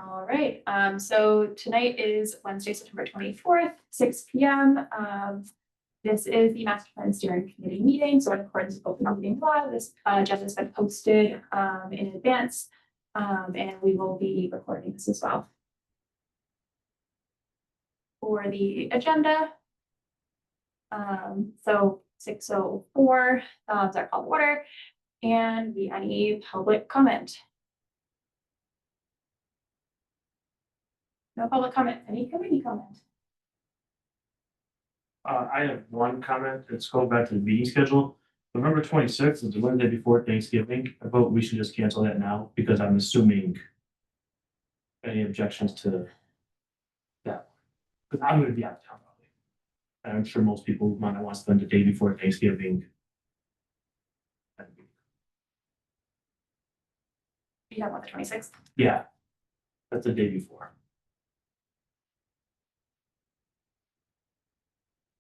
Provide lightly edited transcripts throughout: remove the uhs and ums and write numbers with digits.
All right, so tonight is Wednesday, September 24th, 6 p.m. This is the Master Plan Steering Committee meeting, so in accordance with open meeting law, this agenda has been posted in advance. And we will be recording this as well. For the agenda, so 6:04 is our call to order, and any public comment? No public comment. Any committee comment? I have one comment. It's going back to the meeting schedule. November 26th is the Wednesday before Thanksgiving. I vote we should just cancel that now because I'm assuming any objections to that. Because I'm gonna be out of town probably. And I'm sure most people might not want to spend the day before Thanksgiving. You have on the 26th. Yeah. That's the day before.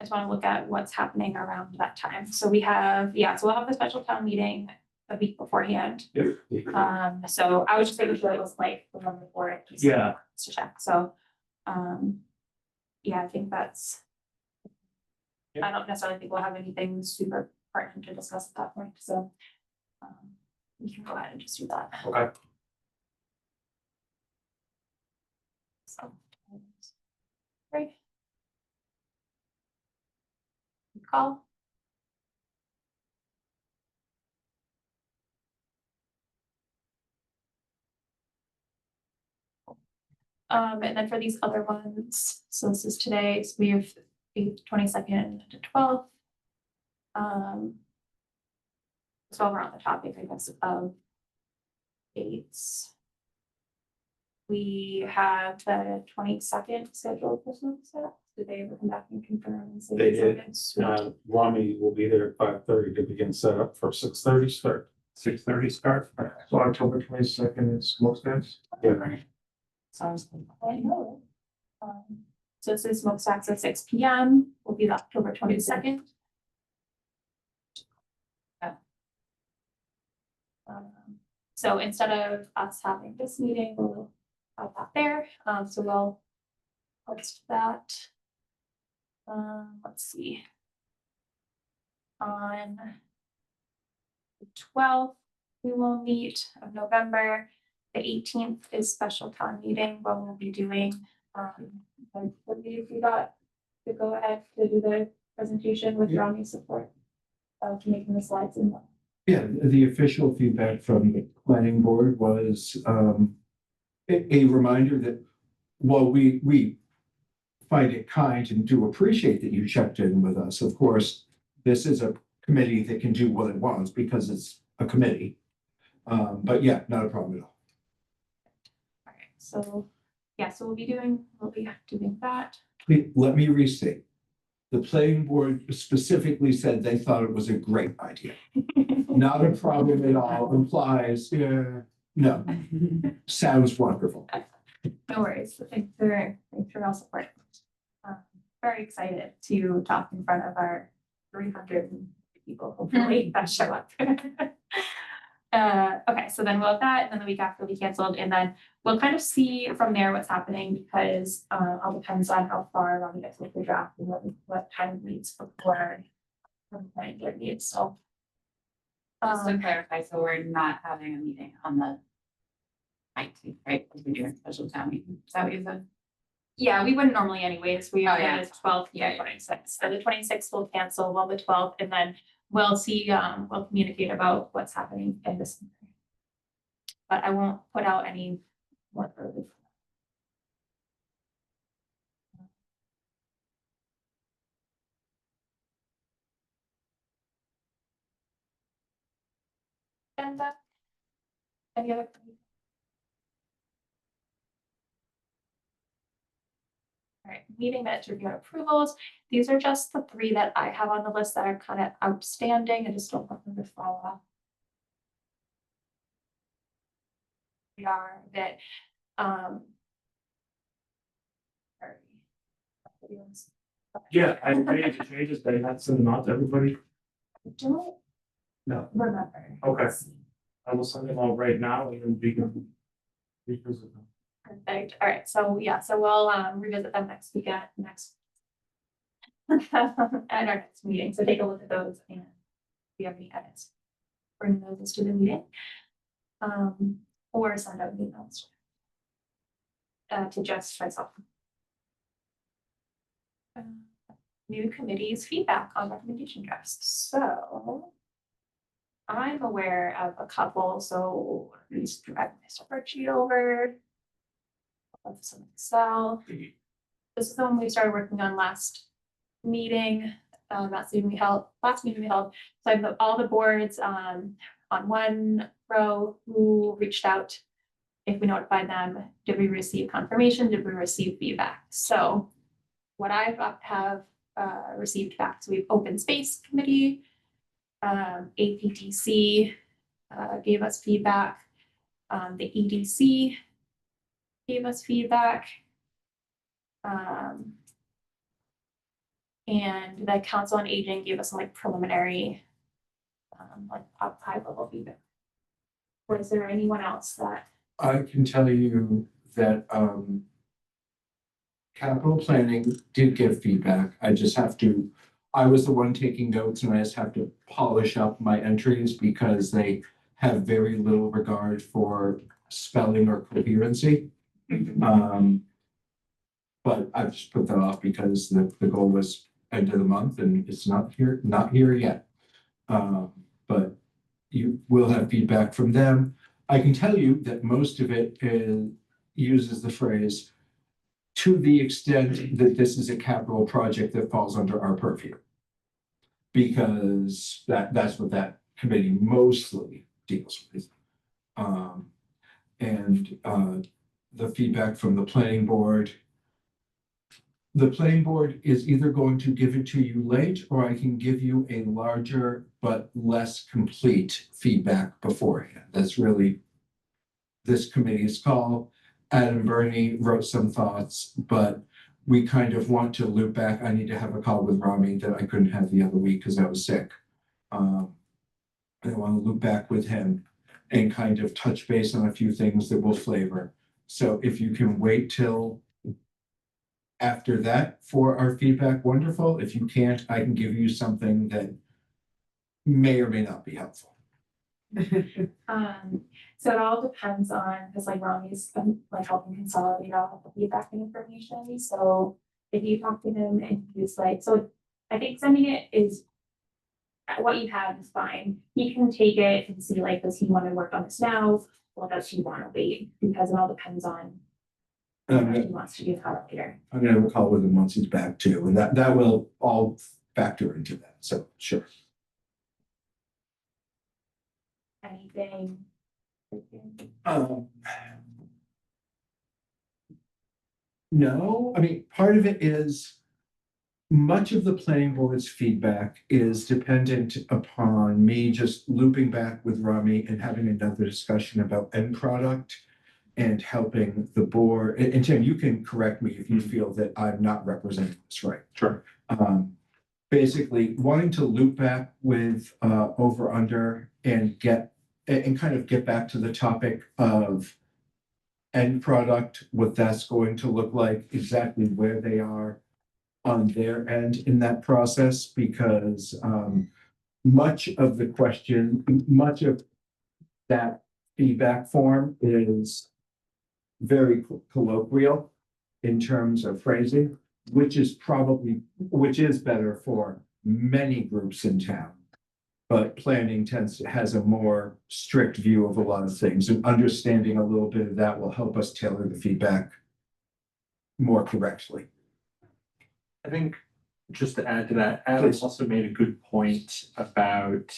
I just want to look at what's happening around that time. So we have, so we'll have the special town meeting a week beforehand. Yep. So I was just making sure it was like the one before it. Yeah. To check, so, I think that's. Yep. I don't necessarily think we'll have anything super pertinent to discuss at that point, so. We can go ahead and just do that. Okay. So. Great. Call. And then for these other ones, so this is today, so we have 8th, 22nd to 12th. So we're on the topic, I guess, of dates. We have the 22nd scheduled for some stuff. Did they ever come back and confirm? And say They it's did. okay? Sweet. Rami will be there at 5:30 to begin setup for 6:30 start. 6:30 start. So October 22nd is smokestacks. Yeah. Sounds good. I know. So this is smokestacks at 6 p.m. will be October 22nd. So instead of us having this meeting, we'll have that there. So we'll post that. Let's see. On the 12th, we will meet of November. The 18th is special town meeting, where we'll be doing, what we got to go ahead to do the presentation with Rami's support. To making the slides in. Yeah, the official feedback from the planning board was a reminder that while we find it kind and do appreciate that you checked in with us, of course, this is a committee that can do what it wants because it's a committee. But yeah, not a problem at all. All right, so so we'll be doing that. Let me restate. The planning board specifically said they thought it was a great idea. Not a problem at all, implies, no, sounds wonderful. No worries. Thanks for all support. Very excited to talk in front of our 300 people, hopefully that show up. Okay, so then we'll have that, and then the week after will be canceled, and then we'll kind of see from there what's happening because all depends on how far Rami gets with the draft and what time needs before the planning board meets. So Just to clarify, so we're not having a meeting on the 19th, right? Because we're doing special town meeting. Is that what you said? yeah, we wouldn't normally anyways. We Oh, are yeah. the 12th, Yeah. 26th. So the 26th will cancel, well, the 12th, and then we'll see, we'll communicate about what's happening in this. But I won't put out any more early. And any other? All right, meeting minutes, review and approvals. These are just the 3 that I have on the list that are kind of outstanding. I just don't want them to fall off. We are that, Yeah, I made the changes, but I had to send them out to everybody. I don't No. remember. Okay. I will send them out right now and then we can revisit them. Perfect, all right, so yeah, so we'll revisit them next weekend, next. At our next meeting, so take a look at those and if you have any edits. Bring those to the meeting. Or send out emails. To just myself. New committees feedback on recommendation drafts, so. I'm aware of a couple, so let me just drag my spreadsheet over. Of some Excel. This is the one we started working on last meeting, last meeting we held, so I have all the boards, on one row who reached out. If we notified them, did we receive confirmation, did we receive feedback, so. What I have, received back, so we have open space committee. APTC, gave us feedback, the EDC. Gave us feedback. And the Council on Aging gave us some like preliminary, like high level feedback. Was there anyone else that? I can tell you that, capital planning did give feedback. I was the one taking notes and I just have to polish up my entries because they have very little regard for spelling or coherency. But I've just put that off because the goal was end of the month and it's not here yet. But you will have feedback from them. I can tell you that most of it uses the phrase to the extent that this is a capital project that falls under our purview. Because that's what that committee mostly deals with. The feedback from the planning board. The planning board is either going to give it to you late, or I can give you a larger but less complete feedback beforehand. That's really this committee's call. Adam Burney wrote some thoughts, but we kind of want to loop back. I need to have a call with Rami that I couldn't have the other week because I was sick. I want to loop back with him and kind of touch base on a few things that will flavor. So if you can wait till after that for our feedback, wonderful. If you can't, I can give you something that may or may not be helpful. So it all depends on, because like Ronnie's like helping consolidate all the feedback and information, so if you talk to him and he's like, so I think sending it is. What you have is fine, he can take it and see like, does he want to work on this now, or does he want to wait, because it all depends on. What he wants to do later. I'm gonna have a call with him once he's back too, and that will all factor into that, so sure. Anything. No, I mean, part of it is much of the planning board's feedback is dependent upon me just looping back with Rami and having another discussion about end product and helping the board. And Tim, you can correct me if you feel that I'm not representing this right. Sure. Basically wanting to loop back with over under and kind of get back to the topic of end product, what that's going to look like, exactly where they are on their end in that process, because much of that feedback form is very colloquial in terms of phrasing, which is better for many groups in town. But planning has a more strict view of a lot of things, and understanding a little bit of that will help us tailor the feedback more correctly. I think just to add to that, Adam also made a good point about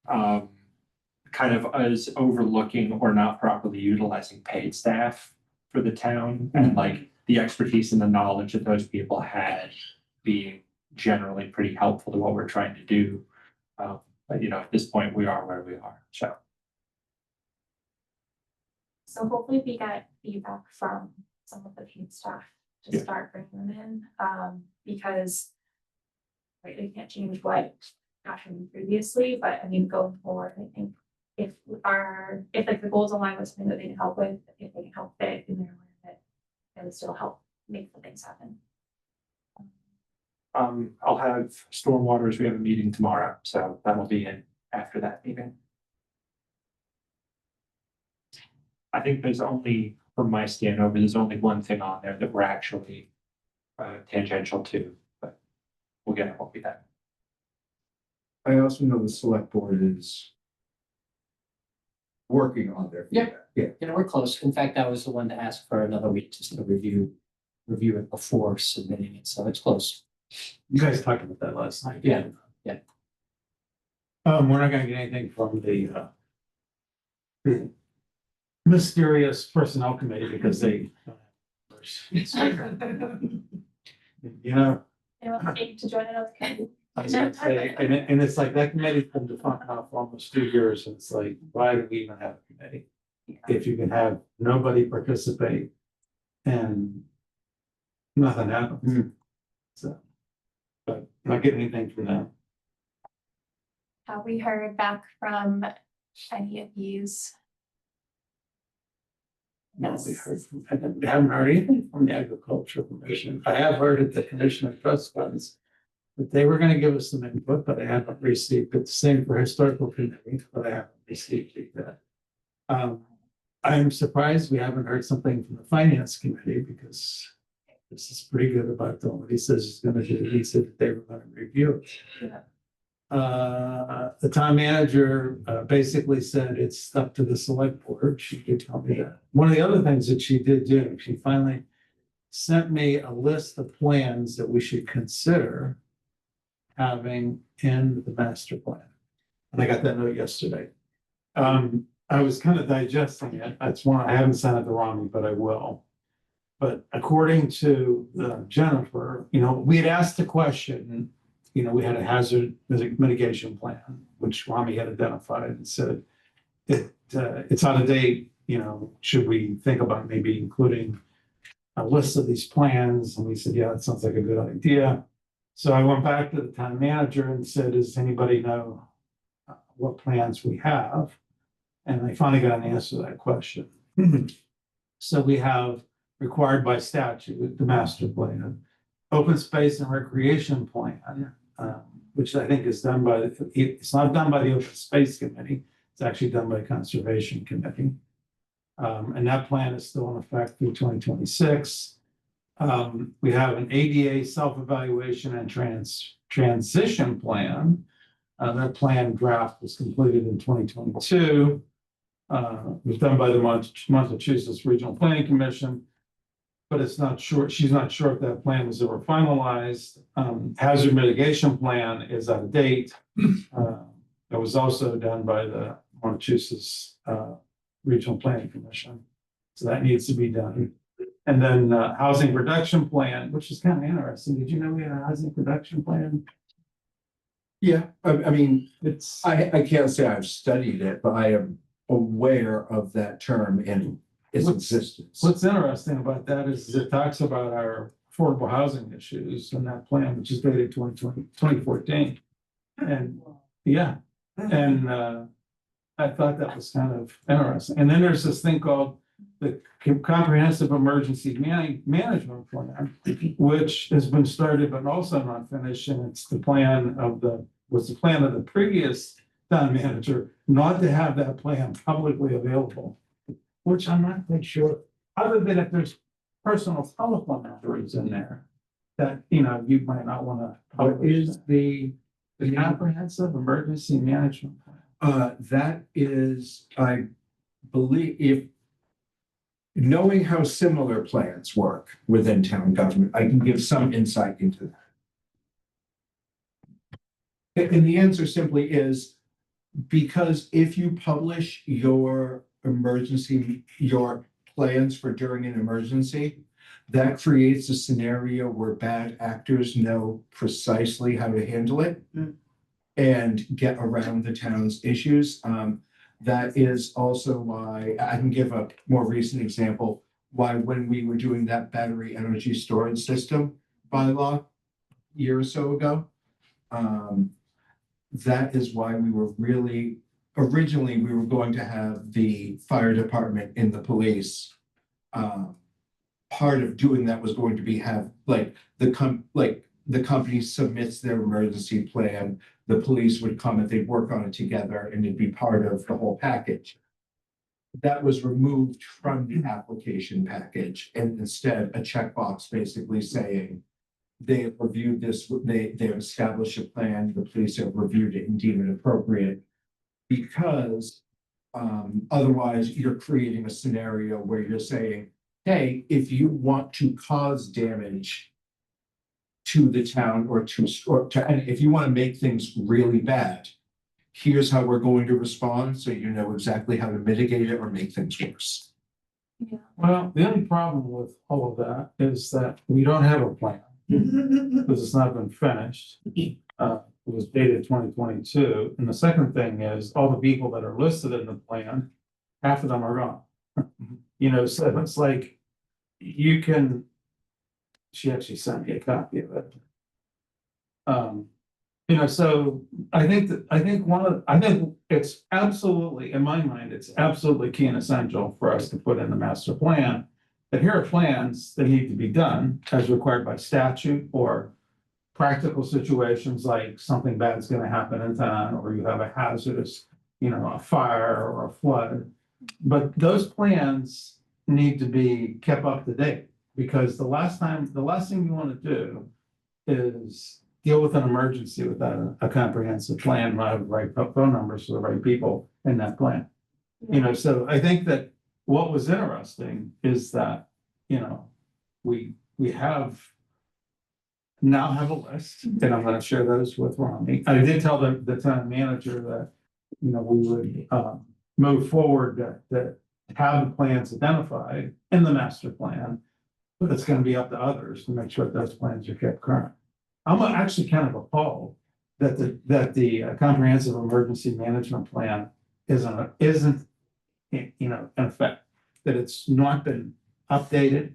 kind of us overlooking or not properly utilizing paid staff for the town, and like the expertise and the knowledge that those people had being generally pretty helpful to what we're trying to do. But at this point we are where we are, so. So hopefully we get feedback from some of the paid staff to start bringing them in, because. Right, they can't change what happened previously, but I mean, going forward, I think if if like the goals align with something that they can help with, if they can help fit in their way, that would still help make the things happen. I'll have stormwaters, we have a meeting tomorrow, so that'll be in after that meeting. I think there's only, from my scan over, there's only one thing on there that we're actually tangential to, but we'll get it, won't be that. I also know the select board is working on their Yeah. feedback. Yeah. You know, we're close. In fact, I was the one to ask for another week just to review it before submitting it, so it's close. You guys talked about that last night. Yeah. We're not gonna get anything from the mysterious personnel committee because they. You know, Anyone think to join another committee? I was gonna say, and it's like that committee's been defunct now for almost 2 years, and it's like, why do we even have a committee? If you can have nobody participate and nothing happens. So, but not getting anything from them. Have we heard back from any of these? No, we haven't heard anything from the agricultural commission. I have heard at the commission of trust funds that they were gonna give us some input, but I haven't received it. Same for historical committee, but I haven't received that. I'm surprised we haven't heard something from the finance committee because this is pretty good about doing what he says he's gonna do. He said that they were gonna review it. Yeah. The town manager basically said it's up to the select board. She did tell me that. One of the other things that she did do, she finally sent me a list of plans that we should consider having in the master plan. And I got that note yesterday. I was kind of digesting it. That's one, I haven't sent it to Rami, but I will. But according to Jennifer, you know, we had asked the question, you know, we had a hazard mitigation plan, which Rami had identified and said it's out of date, you know, should we think about maybe including a list of these plans? And we said, yeah, that sounds like a good idea. So I went back to the town manager and said, does anybody know what plans we have? And I finally got an answer to that question. So we have required by statute, the master plan, open space and recreation plan, which I think is done by, it's not done by the open space committee, it's actually done by conservation committee. And that plan is still in effect through 2026. We have an ADA self-evaluation and transition plan. That plan draft was completed in 2022. It was done by the Massachusetts Regional Planning Commission. But it's not sure, she's not sure if that plan was ever finalized. Hazard mitigation plan is out of date. That was also done by the Massachusetts Regional Planning Commission. So that needs to be done. And then housing production plan, which is kind of interesting. Did you know we had a housing production plan? Yeah, I mean, It's, I can't say I've studied it, but I am aware of that term and its existence. what's interesting about that is it talks about our affordable housing issues in that plan, which is dated 2014. And yeah, and I thought that was kind of interesting. And then there's this thing called the Comprehensive Emergency Management Plan, which has been started but also not finished. And it's the plan of the previous town manager not to have that plan publicly available, which I'm not quite sure, other than if there's personal telephone numbers in there that, you know, you might not want to. What is the Comprehensive Emergency Management Plan? That is, I believe, if knowing how similar plans work within town government, I can give some insight into that. And the answer simply is because if you publish your plans for during an emergency, that creates a scenario where bad actors know precisely how to handle it and get around the town's issues. That is also why I can give a more recent example, why when we were doing that battery energy storage system bylaw a year or so ago, that is why we were really originally, we were going to have the fire department and the police. Part of doing that was going to be have, like, the company submits their emergency plan. The police would come and they'd work on it together and it'd be part of the whole package. That was removed from the application package, and instead a checkbox basically saying they have reviewed this, they have established a plan, the police have reviewed it and deemed it appropriate. Because otherwise you're creating a scenario where you're saying, hey, if you want to cause damage to the town or and if you want to make things really bad, here's how we're going to respond, so you know exactly how to mitigate it or make things worse. Well, the only problem with all of that is that we don't have a plan. Because it's not been finished. It was dated 2022, and the second thing is, all the people that are listed in the plan, half of them are gone. You know, so it's like, you can. She actually sent me a copy of it. You know, so I think it's absolutely, in my mind, it's absolutely key and essential for us to put in the master plan. That here are plans that need to be done as required by statute or practical situations, like something bad is gonna happen in town, or you have a hazardous, you know, a fire or a flood. But those plans need to be kept up to date, because the last thing you wanna do is deal with an emergency without a comprehensive plan, not have the right phone numbers for the right people in that plan. You know, so I think that what was interesting is that, you know, we now have a list, and I'm gonna share those with Ronnie. I did tell the town manager that, you know, we would move forward, that have the plans identified in the master plan, but it's gonna be up to others to make sure that those plans are kept current. I'm actually kind of appalled that the comprehensive emergency management plan isn't, you know, in effect, that it's not been updated,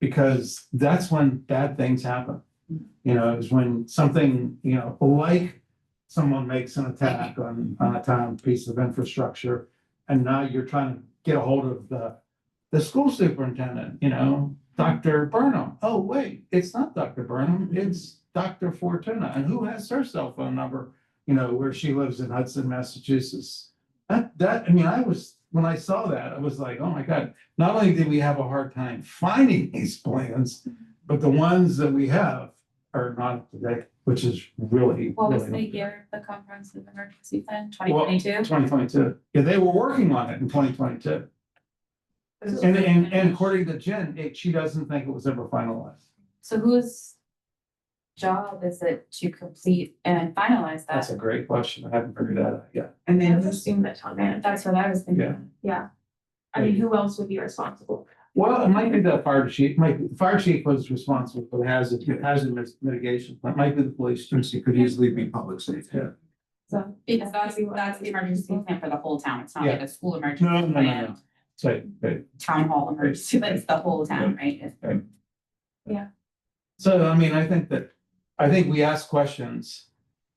because that's when bad things happen. You know, is when something, you know, like someone makes an attack on a town piece of infrastructure, and now you're trying to get a hold of the school superintendent, you know, Dr. Burnham. Oh, wait, it's not Dr. Burnham, it's Dr. Fortuna, and who has her cell phone number, you know, where she lives in Hudson, Massachusetts. I mean, when I saw that, I was like, oh my God, not only did we have a hard time finding these plans, but the ones that we have are not up to date, which is really. What was the really year of the comprehensive emergency plan, 2022? 2022. Yeah, they were working on it in 2022. And according to Jen, she doesn't think it was ever finalized. So whose job is it to complete and finalize That's that? a great question. I haven't figured that out yet. And then assume that town manager. That's what I was thinking. Yeah. I mean, who else would be responsible? Well, it might be the fire chief, the fire chief was responsible for the hazard mitigation, that might be the police chief. It could easily be public safety. Yeah. So. Because that's the emergency plan for the whole town. It's not like a school emergency No, plan, So, right. town hall emergency, but it's the whole town, right? So, I mean, I think we ask questions,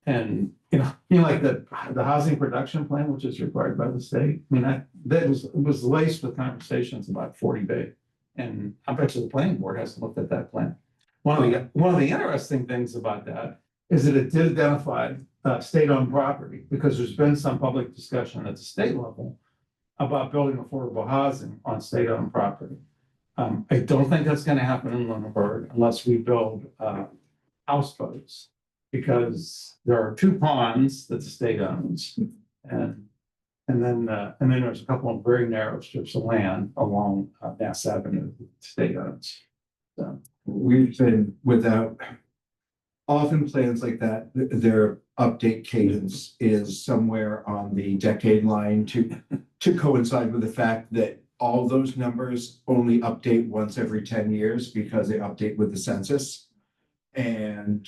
and, you know, like the housing production plan, which is required by the state. I mean, it was laced with conversations about 40B. And I bet you the planning board hasn't looked at that plan. One of the interesting things about that is that it did identify state-owned property, because there's been some public discussion at the state level about building affordable housing on state-owned property. I don't think that's gonna happen in Lunenburg unless we build houseboats, because there are 2 ponds that the state owns, and then there's a couple of very narrow strips of land along Mass Avenue that the state owns. So, We've been without, often plans like that, their update cadence is somewhere on the decade line to coincide with the fact that all those numbers only update once every 10 years because they update with the census. And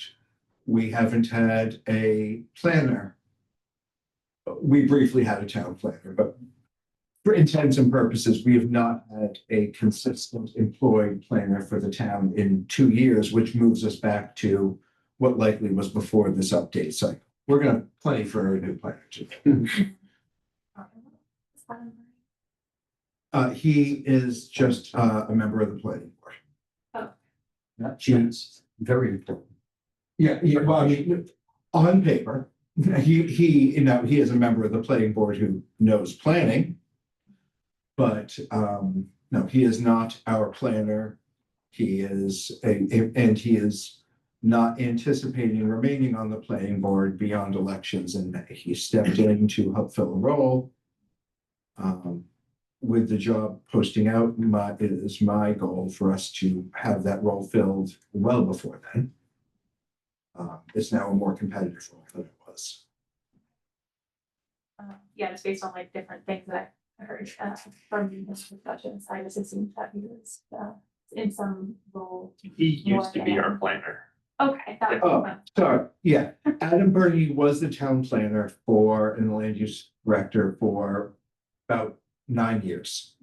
we haven't had a planner. We briefly had a town planner, but for intents and purposes, we have not had a consistent employed planner for the town in 2 years, which moves us back to what likely was before this update cycle. We're gonna play for a new planner too. Adam? He is just a member of the planning board. Not just, very important. Yeah, well, I mean, on paper, he is a member of the planning board who knows planning. But, no, he is not our planner. He is and he is not anticipating remaining on the planning board beyond elections in May. He stepped in to help fill a role. With the job posting out, it is my goal for us to have that role filled well before then. It's now a more competitive role than it was. Yeah, just based on like different things that I heard from this discussion, so I just assumed that he was in some role. He used to be our planner. Okay, that Oh, was. sorry, yeah, Adam Burney was the town planner and the land use director for about 9 years.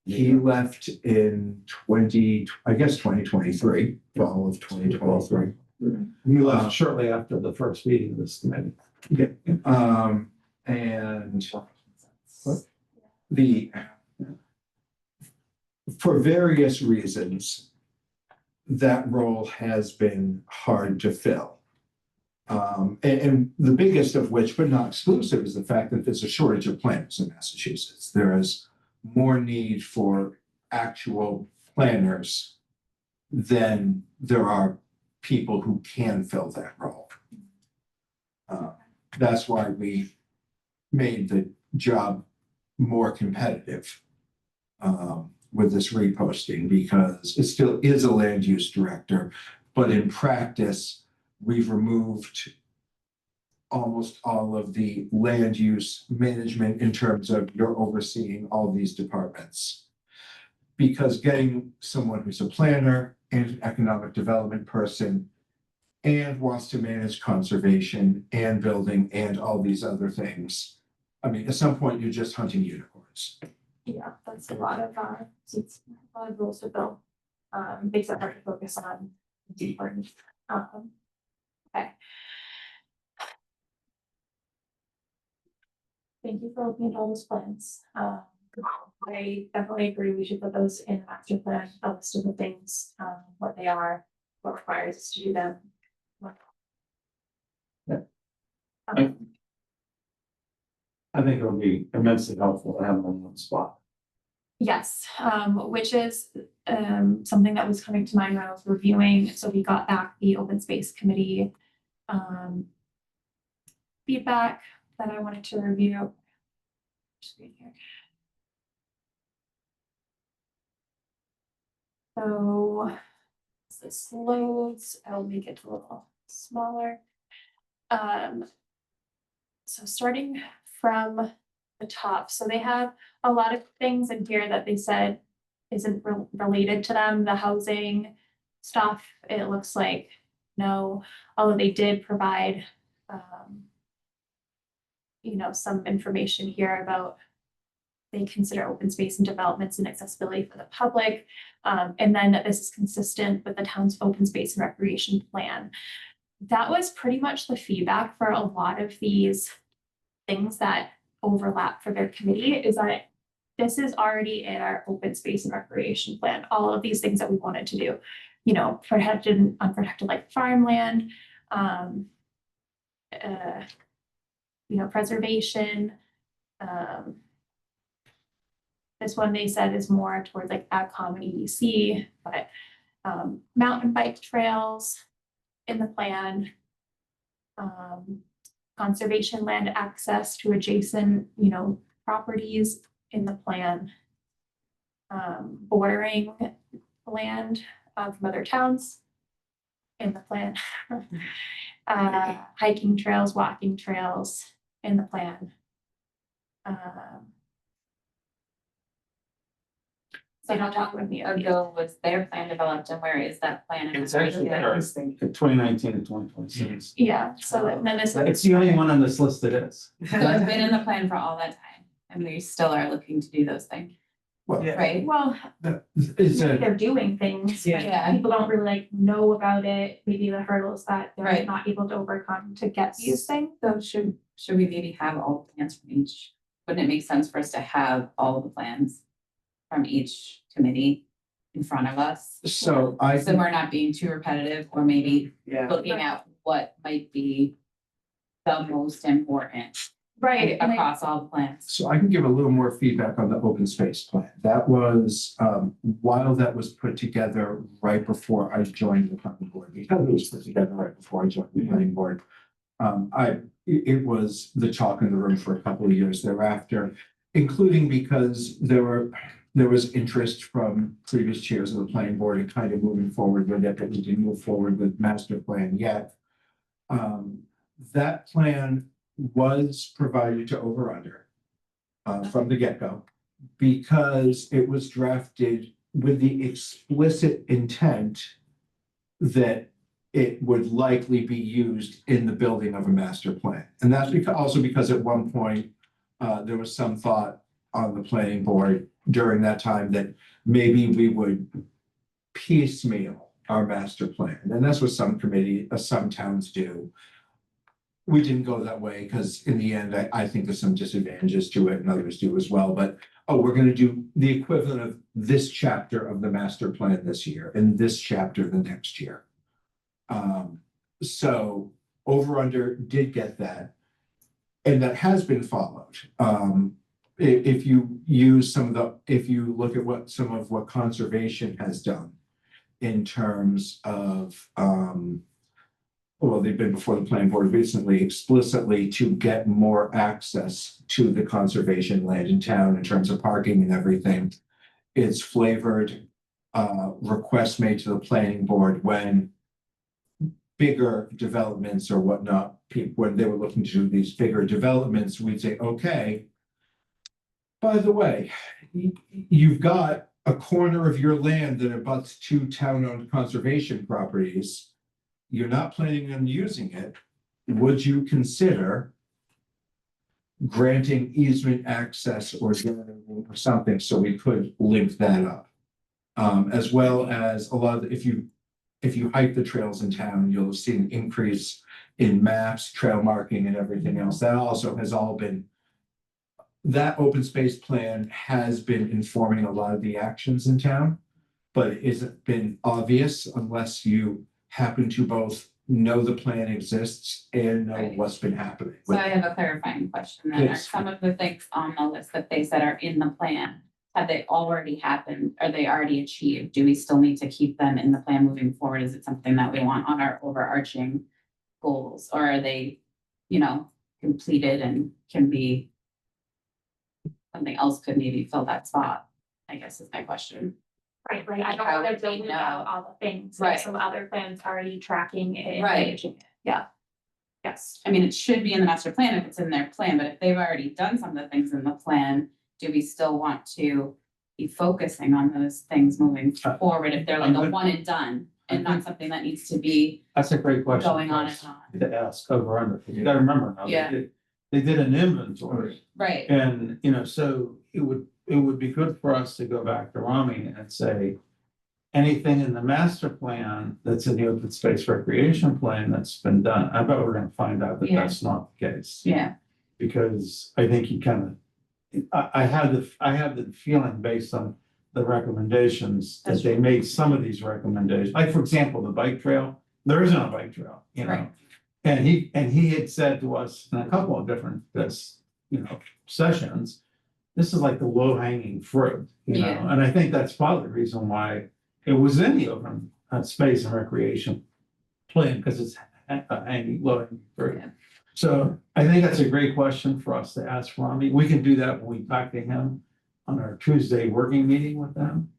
He left in 2023, fall of 2023. He left shortly after the first meeting of this committee. And for various reasons, that role has been hard to fill. And the biggest of which, but not exclusive, is the fact that there's a shortage of planners in Massachusetts. There is more need for actual planners than there are people who can fill that role. That's why we made the job more competitive with this reposting, because it still is a land use director, but in practice, we've removed almost all of the land use management in terms of you're overseeing all these departments. Because getting someone who's a planner and an economic development person and wants to manage conservation and building and all these other things. I mean, at some point, you're just hunting unicorns. Yeah, that's a lot of it's a lot of rules to fill. Makes it hard to focus on the important. Okay. Thank you for looking at all those plans. I definitely agree, we should put those in the master plan, a list of the things, what they are, what requires us to do them. Yeah. Okay. I think it would be immensely helpful to have them in one spot. Yes, which is something that was coming to mind when I was reviewing, so we got back the open space committee feedback that I wanted to review. Just read here. So as this loads, I'll make it a little smaller. So starting from the top, so they have a lot of things in here that they said isn't related to them, the housing stuff, it looks like no, although they did provide you know, some information here about they consider open space and developments and accessibility for the public. And then that this is consistent with the town's open space and recreation plan. That was pretty much the feedback for a lot of these things that overlap for their committee, is that this is already in our open space and recreation plan, all of these things that we wanted to do, you know, protected and unprotected like farmland, you know, preservation. This one they said is more towards like AgCom and EDC, but mountain bike trails in the plan. Conservation land access to adjacent, you know, properties in the plan. Bordering land from other towns in the plan. Hiking trails, walking trails in the plan. So don't talk with me. Ago was their plan developed, and where is that plan? It's actually there, I think, in 2019 and 2026. Yeah, so then this It's the only one on this list that is. So it's been in the plan for all that time, and we still are looking to do those things, Well, right? well, Is they're doing things. but Yeah. People don't really like know about it, maybe the hurdles that they're Right. not able to overcome to get these things. So should we maybe have all plans from each wouldn't it make sense for us to have all of the plans from each committee in front of us? So So we're not being too repetitive, or maybe Yeah. looking at what might be the most important Right, and I, across all the plans. So I can give a little more feedback on the open space plan. That was, while that was put together right before I joined the planning board, because it was put together right before I joined the planning board. It was the talk in the room for a couple of years thereafter, including because there was interest from previous chairs of the planning board in kind of moving forward with it, but we didn't move forward with master plan yet. That plan was provided to over under from the get-go, because it was drafted with the explicit intent that it would likely be used in the building of a master plan. And that's because at one point, there was some thought on the planning board during that time that maybe we would piecemeal our master plan. And that's what some towns do. We didn't go that way because in the end, I think there's some disadvantages to it and others do as well. But, we're going to do the equivalent of this chapter of the master plan this year and this chapter the next year. So over under did get that. And that has been followed. If you look at some of what conservation has done in terms of, well, they've been before the planning board recently explicitly to get more access to the conservation land in town in terms of parking and everything. It's flavored requests made to the planning board when bigger developments or whatnot, when they were looking to do these bigger developments, we'd say, okay, by the way, you've got a corner of your land that abuts 2 town-owned conservation properties. You're not planning on using it. Would you consider granting easement access or something so we could link that up? As well as a lot of, if you hike the trails in town, you'll see an increase in maps, trail marking and everything else. That also has all been, that open space plan has been informing a lot of the actions in town, but it hasn't been obvious unless you happen to both know the plan exists and know Right. what's been happening. So I have a clarifying question then. Are Yes. some of the things on the list that they said are in the plan, have they already happened? Are they already achieved? Do we still need to keep them in the plan moving forward? Is it something that we want on our overarching goals? Or are they, completed and can be something else could maybe fill that spot, I guess is my question. right, I don't How want to would they build out know? all the things, Right. like some other plans already tracking it and Right. managing it, yeah. Yes, I mean, it should be in the master plan if it's in their plan, but if they've already done some of the things in the plan, do we still want to be focusing on those things moving forward if they're like a one and done and not something that needs to be That's a great question. going for on us and on? To ask over under, 'cause you gotta remember now, Yeah. they did an inventory. Right, And, so it would be good for us to go back to Rami and say, anything in the master plan that's in the open space recreation plan that's been done, I bet we're gonna find out that Yeah. that's not the case. yeah, Because I think he kind of, I had the feeling based on the recommendations that That's they made some of these recommendations, like for example, the bike trail, there isn't a bike trail, Right. And he had said to us in a couple of different, sessions, this is like the low hanging fruit, Yeah. and I think that's part of the reason why it was in the open space and recreation plan, because it's low hanging fruit. Yeah. So I think that's a great question for us to ask Rami. We can do that when we talk to him on our Tuesday working meeting with them.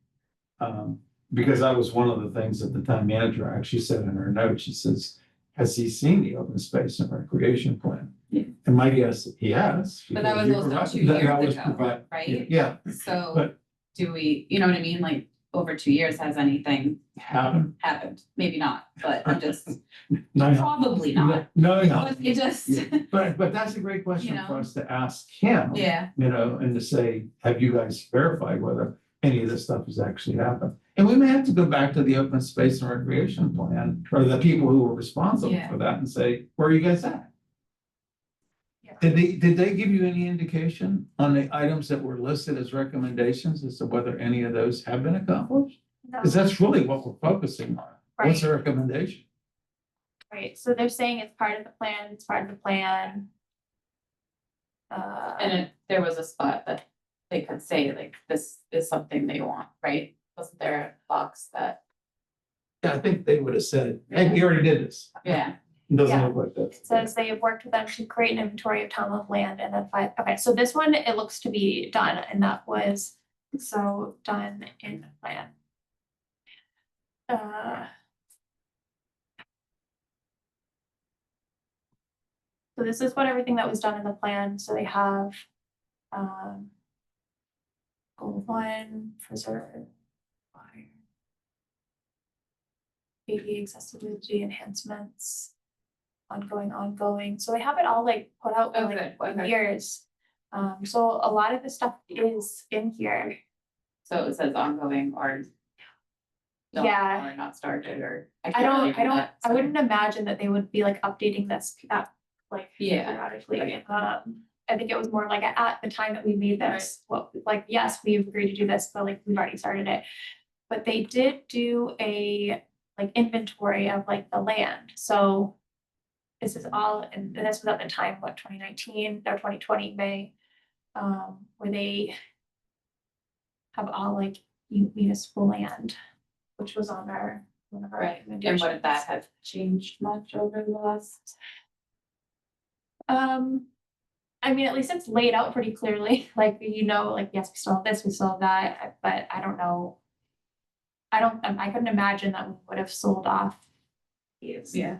Because that was one of the things that the town manager actually said in her note. She says, has he seen the open space and recreation plan? Yeah. And my guess, he has. but that was because he also provided- 2 that was years ago, provide- right? Yeah, So but do we, you know what I mean? Like over 2 years, has anything happened. happened? Maybe not, but I'm just, No, probably not. No, But it just, But that's a great question You know? for us to ask him. yeah, And to say, have you guys verified whether any of this stuff has actually happened? And we may have to go back to the open space and recreation plan, or the people who were responsible Yeah. for that and say, where are you guys at? yeah, Did they give you any indication on the items that were listed as recommendations as to whether any of those have been accomplished? No. Because that's really what we're focusing on. What's the recommendation? Right, so they're saying it's part of the plan, it's part of the plan. And there was a spot that they could say like, this is something they want, right? Wasn't there a box that, Yeah, I think they would have said, hey, you already did this. yeah, It Doesn't Yeah. look like that. It says they have worked with them to create an inventory of townland land and then five, okay, so this one, it looks to be done, and that was so done in the plan. So this is what everything that was done in the plan, so they have, goal one, preserve. Water. ADA accessibility enhancements. Ongoing, so they have it all like put out for like Okay. years. So a lot of the stuff is in here. so it says ongoing or. don't- Yeah. Or not started, or. I can't really don't, do that, I so. wouldn't imagine that they would be like updating this, that, like. Yeah, Periodically, right. I think it was more like at the time that we made this, well, like, yes, we've agreed to do this, but like, we've already started it. But they did do a, like, inventory of like the land, so. This is all, and this was at the time, what, 2019 or 2020 May, where they. Have all like municipal land, which was on our, one of our Right, and recommendations. would that have changed much over the last? I mean, at least it's laid out pretty clearly, like, like, yes, we still have this, we still have that, but I don't know. I couldn't imagine that we would have sold off these. Yeah.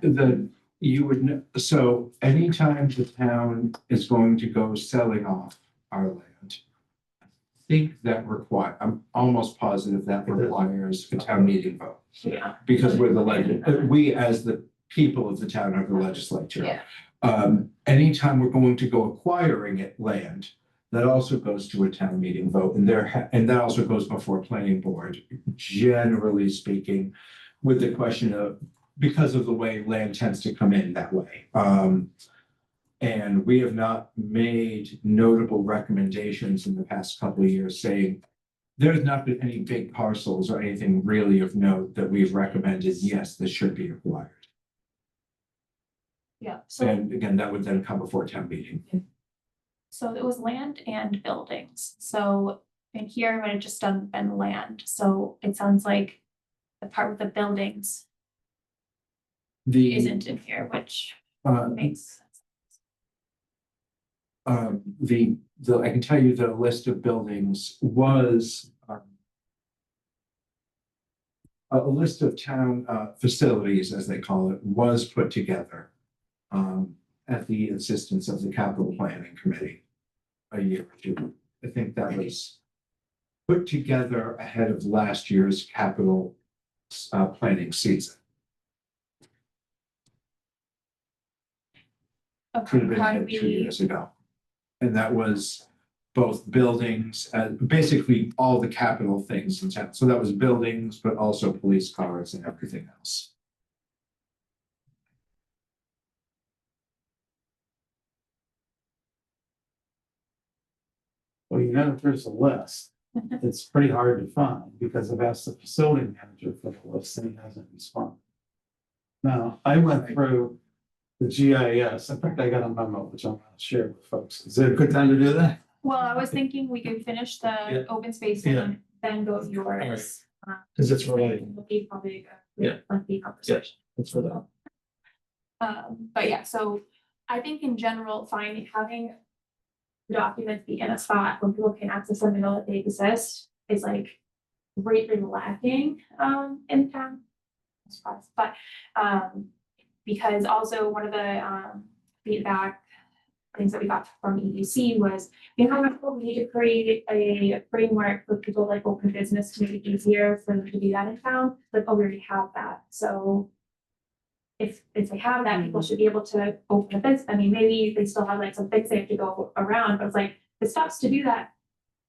You would, so anytime the town is going to go selling off our land. I think that I'm almost positive that requires a town meeting vote. Yeah. Because we're we as the people of the town are the legislature. Yeah. Anytime we're going to go acquiring land, that also goes to a town meeting vote, and and that also goes before planning board, generally speaking, with the question of, because of the way land tends to come in that way. And we have not made notable recommendations in the past couple of years saying there's not been any big parcels or anything really of note that we've recommended, yes, this should be acquired. Yeah, so, And again, that would then come before town meeting. so it was land and buildings, so in here, it had just been land, so it sounds like. The part with the buildings isn't in here, which makes sense. I can tell you the list of buildings was a list of town facilities, as they call it, was put together at the insistence of the capital planning committee a year or two. I think that was put together ahead of last year's capital planning season. Could have Okay, how do been 2 we, years ago. And that was both buildings, basically all the capital things in town. So that was buildings, but also police cars and everything else. Well, if there's a list, it's pretty hard to find because I've asked the facility manager for the list and he hasn't responded. Now, I went through the GIS. In fact, I got a memo, which I'm gonna share with folks. Is it a good time to do that? well, I was thinking we could finish Yeah. the open space and then go to yours. Because it's related. It'll be probably Yeah. a lengthy conversation. That's for that. But yeah, so I think in general, having documents be in a spot where people can access them and know that they exist is like greatly lacking in town. But because also one of the feedback things that we got from EDC was, we need to create a framework for people like open business to make it easier for them to do that in town. Like, oh, we already have that, so if they have that, people should be able to open a business. I mean, maybe they still have like some things they have to go around, but it's like the steps to do that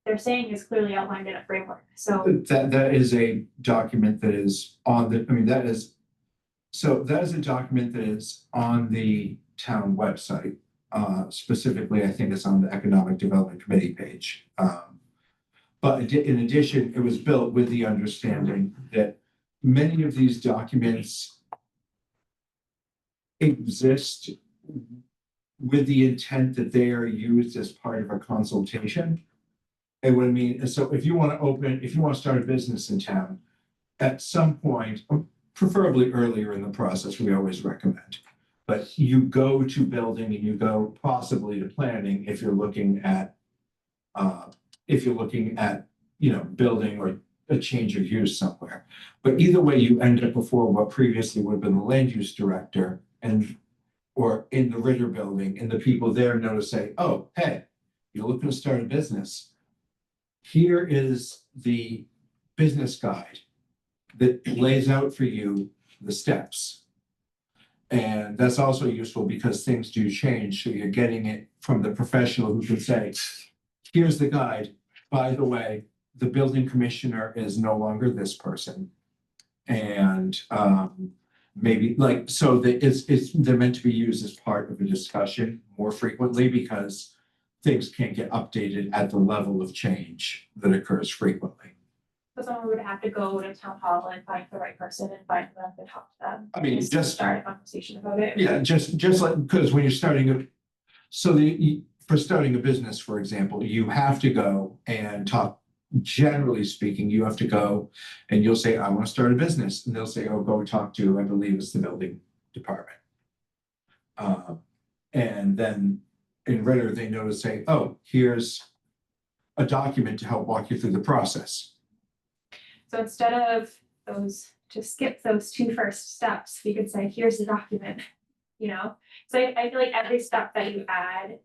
they're saying is clearly outlined in a framework, so. That is a document that is on the, that is a document that is on the town website. Specifically, I think it's on the Economic Development Committee page. But in addition, it was built with the understanding that many of these documents exist with the intent that they are used as part of a consultation. And what I mean, so if you want to start a business in town, at some point, preferably earlier in the process, we always recommend. But you go to building and you go possibly to planning if you're looking at, building or a change of use somewhere. But either way, you end up before what previously would have been the land use director or in the Ritter building, and the people there know to say, oh, hey, you're looking to start a business. Here is the business guide that lays out for you the steps. And that's also useful because things do change. So you're getting it from the professional who can say, here's the guide. By the way, the building commissioner is no longer this person. And maybe like, so that they're meant to be used as part of a discussion more frequently because things can't get updated at the level of change that occurs frequently. So someone would have to go to town hall and find the right person and find them and talk to them. I mean, just start a conversation about it. Yeah, just like, because when you're starting for starting a business, for example, you have to go and talk. Generally speaking, you have to go and you'll say, I want to start a business. And they'll say, oh, go talk to, I believe it's the building department. And then in Ritter, they know to say, oh, here's a document to help walk you through the process. So instead of to skip those two first steps, we could say, here's the document, So I feel like every step that you add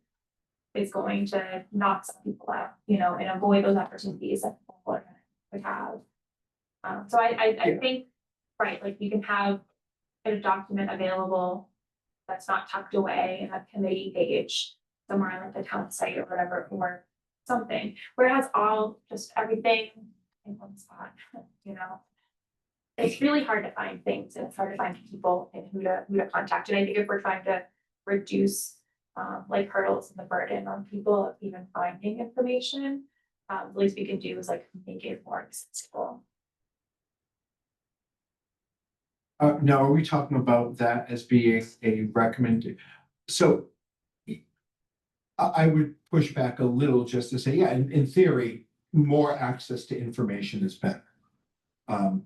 is going to knock some people out, and avoid those opportunities that people are gonna have. So I think, right, like you can have a document available that's not tucked away in a committee page somewhere on like the town site or whatever, or something, where it has just everything in one spot, It's really hard to find things and it's hard to find people and who to contact. And I think if we're trying to reduce like hurdles and the burden on people of even finding information, the least we can do is like make it more accessible. Now, are we talking about that as being a recommended? So I would push back a little just to say, yeah, in theory, more access to information is better.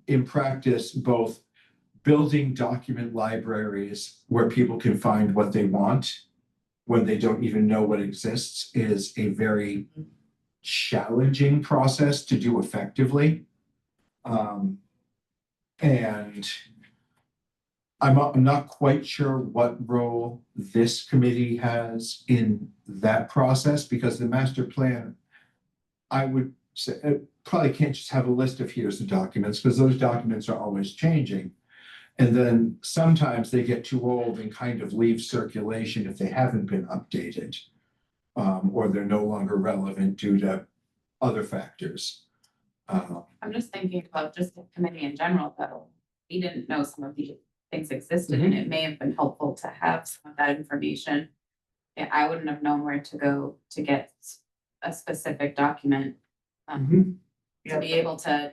In practice, both building document libraries where people can find what they want when they don't even know what exists is a very challenging process to do effectively. And I'm not quite sure what role this committee has in that process, because the master plan, I would say, probably can't just have a list of here's the documents, because those documents are always changing. And then sometimes they get too old and kind of leave circulation if they haven't been updated, or they're no longer relevant due to other factors. I'm just thinking about just the committee in general, though. We didn't know some of these things existed, and it may have been helpful to have some of that information. Yeah, I wouldn't have known where to go to get a specific document. To be able to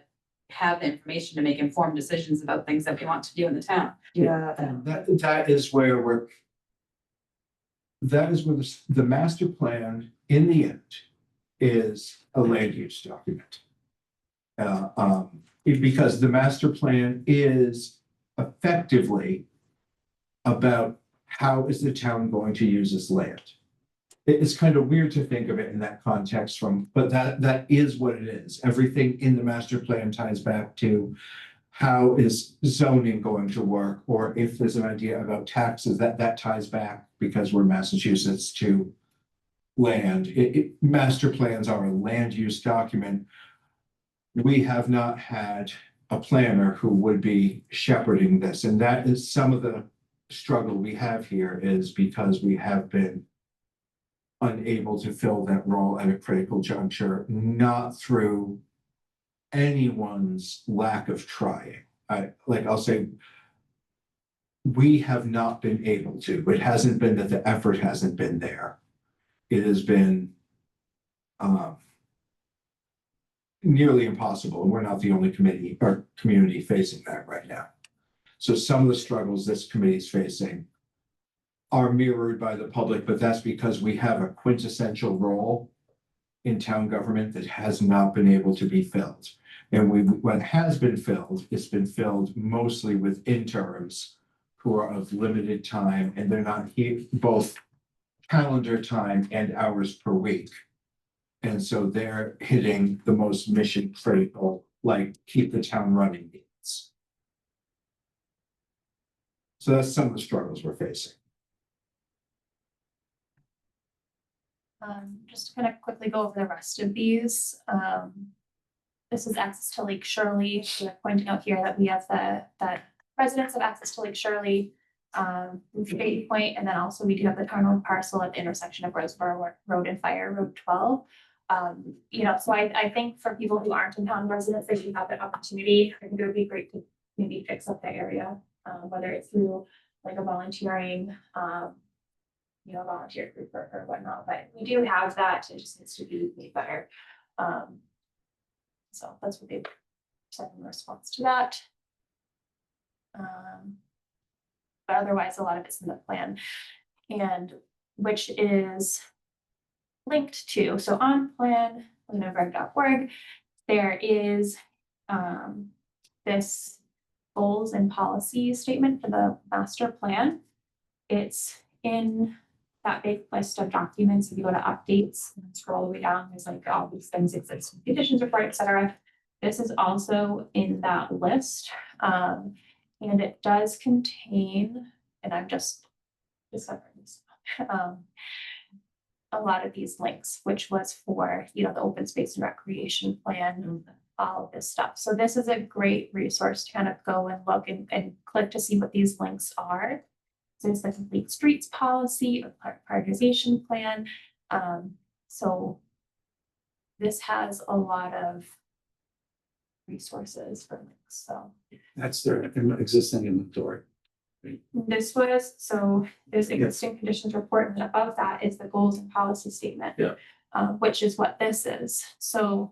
have the information to make informed decisions about things that we want to do in the town. Yeah, and that is where the master plan in the end is a land use document. Because the master plan is effectively about how is the town going to use its land. It's kind of weird to think of it in that context but that is what it is. Everything in the master plan ties back to how is zoning going to work, or if there's an idea about taxes, that ties back, because we're Massachusetts, to land. Master plans are a land use document. We have not had a planner who would be shepherding this, and that is some of the struggle we have here, is because we have been unable to fill that role at a critical juncture, not through anyone's lack of trying. I'll say we have not been able to. It hasn't been that the effort hasn't been there. It has been nearly impossible. We're not the only committee or community facing that right now. So some of the struggles this committee is facing are mirrored by the public, but that's because we have a quintessential role in town government that has not been able to be filled. And what has been filled, it's been filled mostly with interims who are of limited time, and they're not here, both calendar time and hours per week. And so they're hitting the most mission critical, like keep the town running needs. So that's some of the struggles we're facing. Just to kind of quickly go over the rest of these, this is access to Lake Shirley. We're pointing out here that we have that residents have access to Lake Shirley, Bay Point, and then also we do have the town-owned parcel at the intersection of Roseboro Road and Fire Road 12. You know, so I think for people who aren't in town residents, they should have that opportunity. I think it would be great to maybe fix up that area, whether it's through like a volunteering, you know, volunteer group or whatnot, but we do have that. It just needs to be made better. So that's what they said in response to that. But otherwise, a lot of it's in the plan, and which is linked to, so on plan, org, there is this goals and policies statement for the master plan. It's in that big list of documents. If you go to updates and scroll all the way down, there's like all these things, existing conditions report, etc. This is also in that list. And it does contain, and I'm just discovering this, a lot of these links, which was for, you know, the open space and recreation plan, all of this stuff. So this is a great resource to kind of go and look and click to see what these links are. There's the complete streets policy, a prioritization plan. So this has a lot of resources for links. So That's their existing inventory. this was, so there's existing conditions report, and above that is the goals and policy statement. Yeah. Which is what this is. So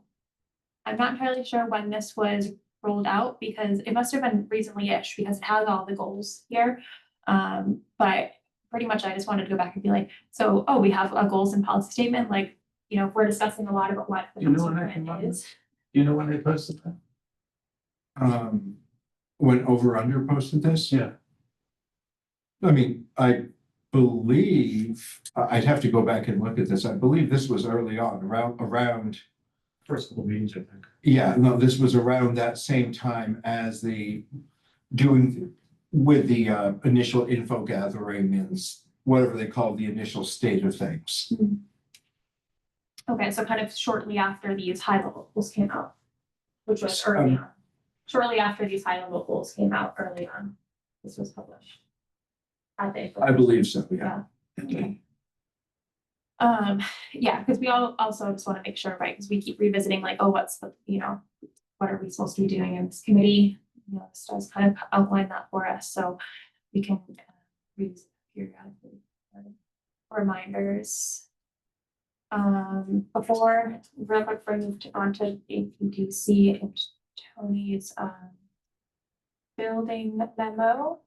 I'm not entirely sure when this was rolled out, because it must have been recently-ish, because it has all the goals here. But pretty much I just wanted to go back and be like, so, oh, we have a goals and policy statement, like, you know, we're discussing a lot about what the You know when master that came plan up? is. Do you know when they posted that? When Over Under posted this, Yeah. I mean, I believe, I'd have to go back and look at this. I believe this was early on, around, First couple meetings, I think. yeah, no, this was around that same time as doing with the initial info gathering and whatever they call the initial state of things. Okay, so kind of shortly after these high level goals came out, which was early on. Shortly after these high level goals came out early on, this was published. I think. I believe so, yeah. Okay. Yeah, because we all also just want to make sure, right, because we keep revisiting like, oh, what's the, you know, what are we supposed to be doing in this committee? You know, this does kind of outline that for us, so we can revisit periodically. Reminders. Before, real quick, before I move on to APDC and Tony's building memo.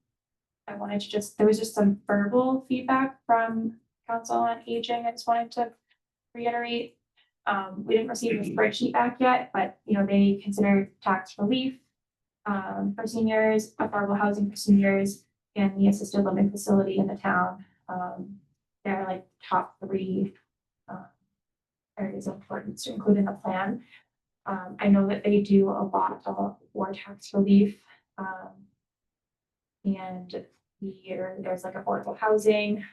I wanted to there was just some verbal feedback from Council on Aging. I just wanted to reiterate. We didn't receive a spreadsheet back yet, but you know, they consider tax relief for seniors, affordable housing for seniors, and the assisted living facility in the town. They're like top 3 areas of importance to include in the plan. I know that they do a lot for tax relief. And there's like affordable housing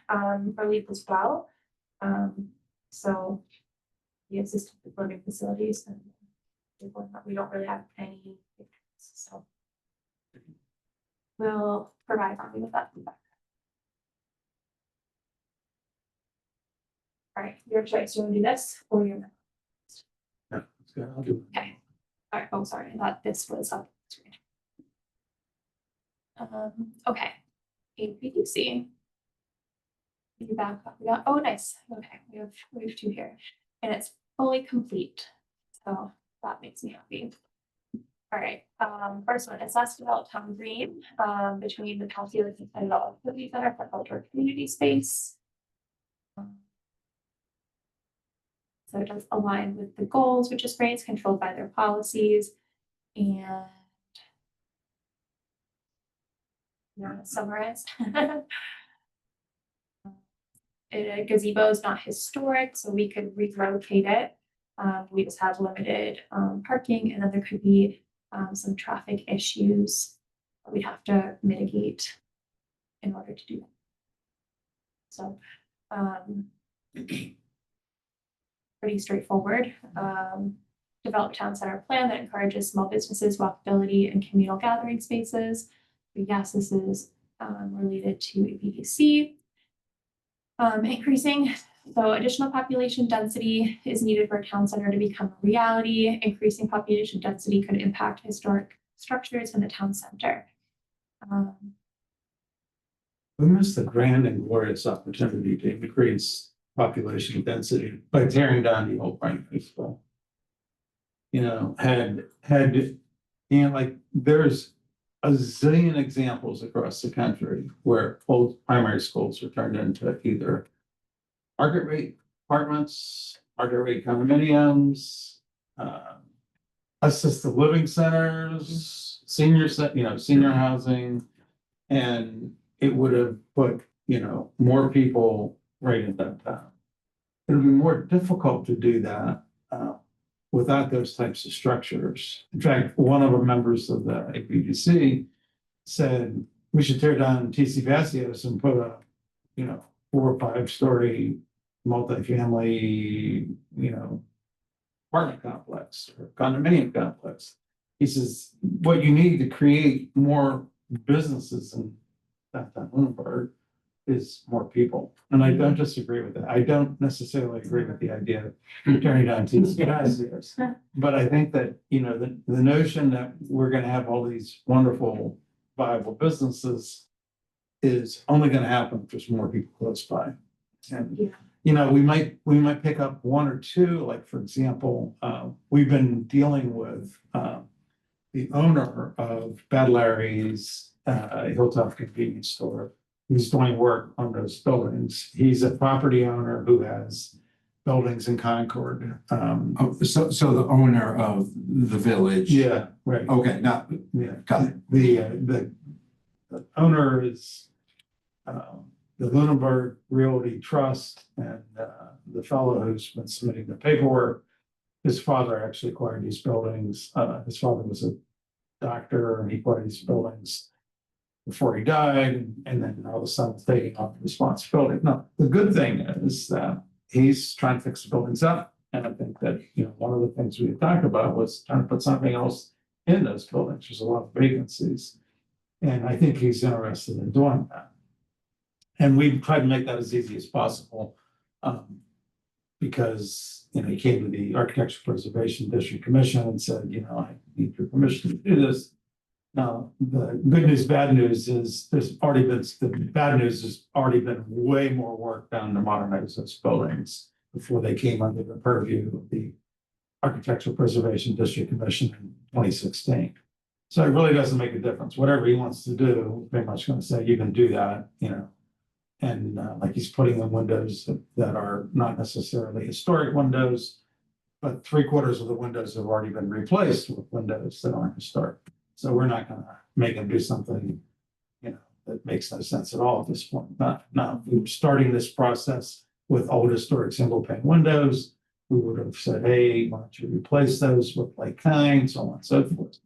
relief as well. So the assisted living facilities, and we don't really have any, so we'll provide Bobby with that feedback. All right, your choice. You want to do this or your? Yeah, that's good. I'll do it. Okay. All right. Oh, sorry. I thought this was up. Okay. APDC. You back up, we got, oh, nice, okay, we have two here, and it's fully complete, so that makes me happy. All right, first one, assess develop town green, between the Kelsey and Develop Activity Center for outdoor community space. So it does align with the goals, which is great, it's controlled by their policies, and summarize. Gazebo is not historic, so we could relocate it. We just have limited parking, and then there could be some traffic issues that we'd have to mitigate in order to do that. So pretty straightforward. Develop town center plan that encourages small businesses, walkability, and communal gathering spaces. But yes, this is related to APDC. Increasing, so additional population density is needed for a town center to become a reality. Increasing population density could impact historic structures in the town center. We missed the grand and glorious opportunity to increase population density by tearing down the old primary school. You know, like there's a zillion examples across the country where old primary schools were turned into either market rate apartments, market rate condominiums, assisted living centers, senior housing, and it would have put, more people right in that town. It would be more difficult to do that without those types of structures. In fact, one of the members of the APDC said we should tear down TC Vasios and put a, 4 or 5 story multifamily, apartment complex or condominium complex. He says, what you need to create more businesses in downtown Lunenburg is more people. And I don't disagree with that. I don't necessarily agree with the idea of turning down TC Vasios. But I think that, the notion that we're gonna have all these wonderful viable businesses is only gonna happen if there's more people close by. And, we might pick up 1 or 2, like, for example, we've been dealing with the owner of Bad Larry's Hilltop Convenience Store. He's doing work on those buildings. He's a property owner who has buildings in Concord. So the owner of the village? Yeah, right. Okay, not, Yeah, got it. the owner is the Lunenburg Realty Trust, and the fellow who's been submitting the paperwork, his father actually acquired these buildings. His father was a doctor, and he acquired these buildings before he died, and then all of a sudden taking on the responsibility. No, the good thing is that he's trying to fix the buildings up, and I think that, one of the things we had talked about was trying to put something else in those buildings. There's a lot of vacancies, and I think he's interested in doing that. And we've tried to make that as easy as possible, because, he came to the Architecture Preservation District Commission and said, I need your permission to do this. Now, the good news, bad news is the bad news has already been way more work done to modernize those buildings before they came under the purview of the Architectural Preservation District Commission in 2016. So it really doesn't make a difference. Whatever he wants to do, pretty much going to say, you can do that, And like he's putting in windows that are not necessarily historic windows, but 3/4 of the windows have already been replaced with windows that aren't historic. So we're not gonna make him do something, that makes no sense at all at this point. Now, if we were starting this process with old historic single pane windows, we would have said, hey, why don't you replace those with like kind, so on and so forth.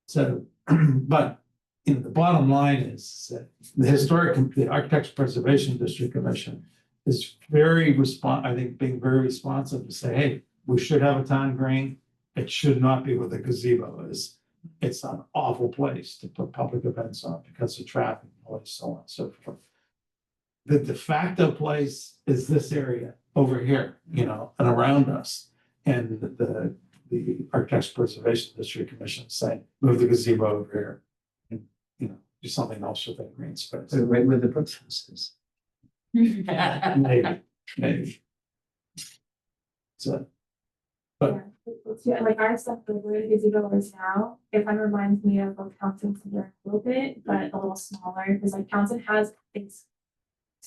So, but, the bottom line is that the Architecture Preservation District Commission is being very responsive to say, hey, we should have a town green. It should not be where the gazebo is. It's an awful place to put public events on because of traffic noise, so on and so forth. The de facto place is this area over here, and around us. And the Architecture Preservation District Commission is saying, move the gazebo over here. And, do something else with that green space. So right where the Brooks house is. Maybe, maybe. So, But- Yeah, like our stuff, like we're busy goers now, it kind of reminds me of like Townsend Center a little bit, but a little smaller, because like Townsend has, it's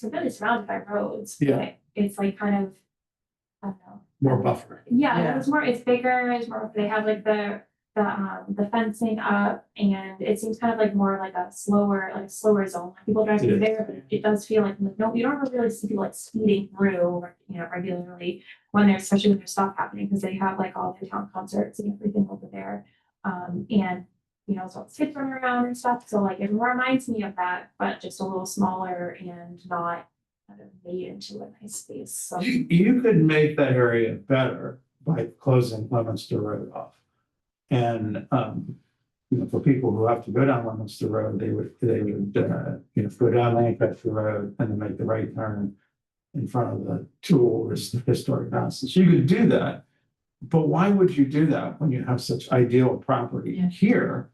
really surrounded by roads. Yeah. but It's like kind of, I don't know. more buffer. Yeah, Yeah. it's more, it's bigger, it's more, they have like the fencing up, and it seems kind of like more like a slower zone. Like, people drive through It is. there, but it does feel like, no, you don't really see people like speeding through, regularly when there's, especially when there's stuff happening, because they have like all their town concerts and everything over there. And, so kids running around and stuff, so like, it reminds me of that, but just a little smaller and not kind of made into a nice space, so. You could make that area better by closing Lemonster Road off. And, for people who have to go down Lemonster Road, they would, go down Lancaster Road and then make the right turn in front of the Tool Historic Houses. You could do that. But why would you do that when you have such ideal property Yeah. here,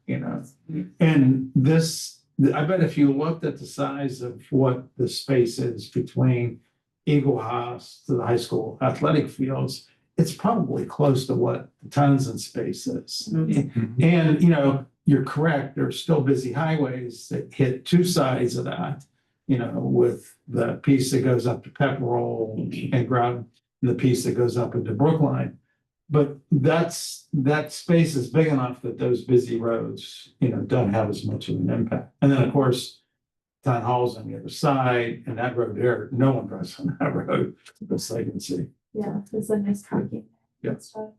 And this, I bet if you looked at the size of what the space is between Eagle House to the high school athletic fields, it's probably close to what the Townsend space is. And, you're correct, there's still busy highways that hit two sides of that, with the piece that goes up to Pepperell and Groton, and the piece that goes up into Brookline. But that space is big enough that those busy roads, don't have as much of an impact. And then, of course, Town Hall's on the other side, and that road there, no one drives on that road, best I can see. Yeah, it's a nice parking. Yeah. and stuff.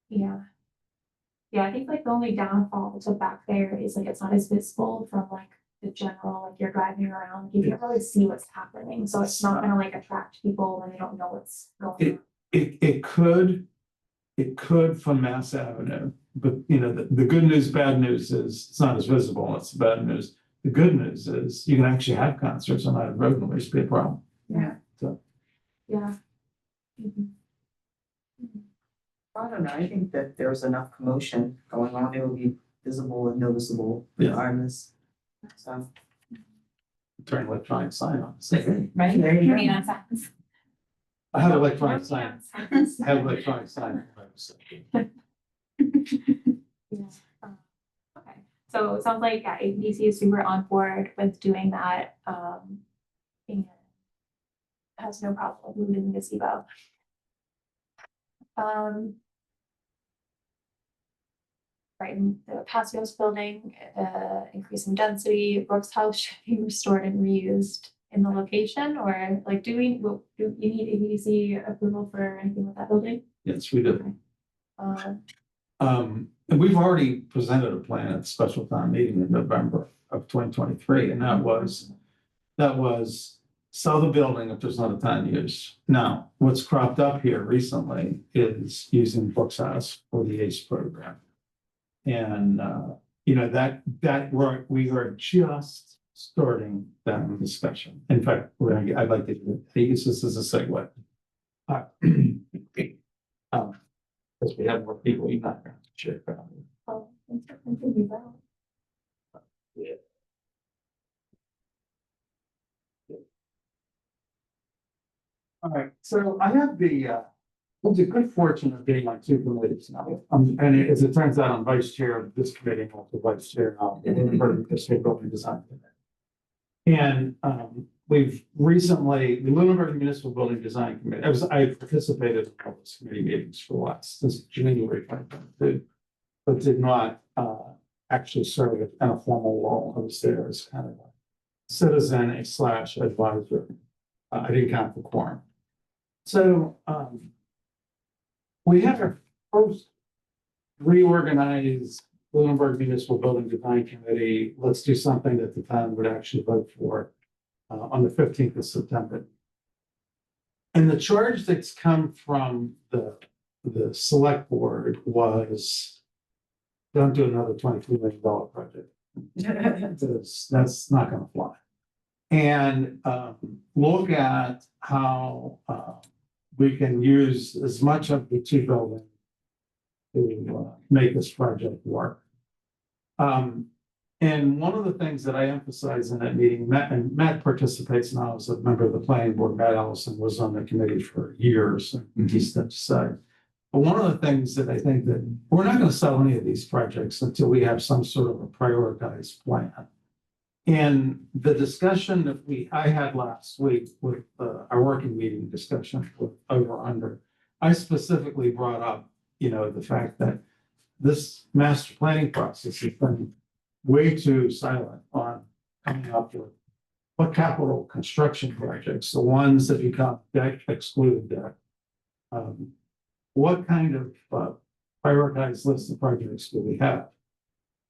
Yeah. Yeah, I think like the only downfall to back there is like it's not as visible from like the general, like you're driving around, you can't really see what's happening, so it's not gonna like attract people when they don't know what's going on. It could from Mass Avenue, but the good news, bad news is it's not as visible, that's the bad news. The good news is you can actually have concerts on that road, and there's be a problem. Yeah. So. Yeah. Mhm. I don't know, I think that there's enough commotion going on, it will be visible and noticeable Yeah. regardless. So. Turn electronic sign on. Right, there you Rain go. on signs. I have electronic sign, I have electronic sign. Yeah, okay, so it sounds like, yeah, APDC is super on board with doing that, and has no problem with moving the gazebo. Right, in the Passios building, increase in density, Brooks House should be restored and reused in the location, or like, do you need APDC approval for anything with that building? Yes, we do. Uh, And we've already presented a plan at the special town meeting in November of 2023, and that was sell the building if there's not a town use. Now, what's cropped up here recently is using Brooks House for the ACE program. And, we are just starting that discussion. In fact, I'd like to use this as a segue. Because we have more people, you're not going to share. oh, continue that. All right, so I have the good fortune of being on two committees now. And as it turns out, I'm vice chair of this committee, and also vice chair of the Lunenburg District Building Design Committee. And we've recently, the Lunenburg Municipal Building Design Committee, I participated in all those committee meetings for the last, since January 2022, but did not actually serve in a formal role. I was there as kind of a citizen / advisor. I didn't count the quorum. So we have a first reorganized Lunenburg Municipal Building Design Committee. Let's do something that the town would actually vote for on the 15th of September. And the charge that's come from the select board was, don't do another $22 million project. That's not gonna fly. And look at how we can use as much of the two buildings to make this project work. And one of the things that I emphasized in that meeting, Matt participates now as a member of the planning board. Matt Allison was on the committee for years, and he stepped aside. But one of the things that I think that we're not going to sell any of these projects until we have some sort of a prioritized plan. And the discussion that I had last week with our working meeting discussion with over under, I specifically brought up, the fact that this master planning process has been way too silent on coming up with what capital construction projects, the ones that become debt excluded debt. What kind of prioritized list of projects do we have?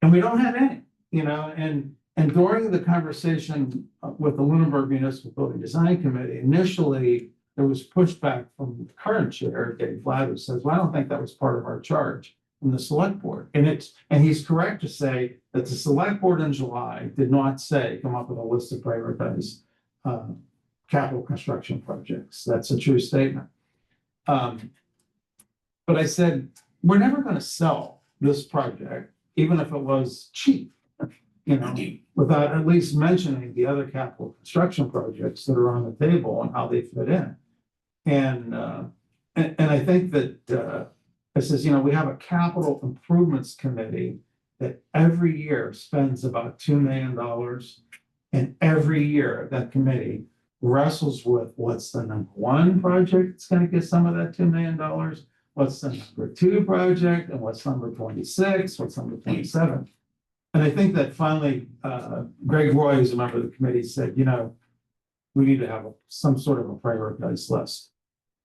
And we don't have any, and during the conversation with the Lunenburg Municipal Building Design Committee, initially there was pushback from the current chair, Dave Vlad, who says, well, I don't think that was part of our charge from the select board. And he's correct to say that the select board in July did not say, come up with a list of prioritized capital construction projects. That's a true statement. But I said, we're never going to sell this project, even if it was cheap, without at least mentioning the other capital construction projects that are on the table and how they fit in. And I think that it says, we have a capital improvements committee that every year spends about $2 million. And every year that committee wrestles with what's the number one project that's going to get some of that $2 million, what's the number two project, and what's number 26, what's number 27. And I think that finally, Greg Roy, who's a member of the committee, said, we need to have some sort of a prioritized list.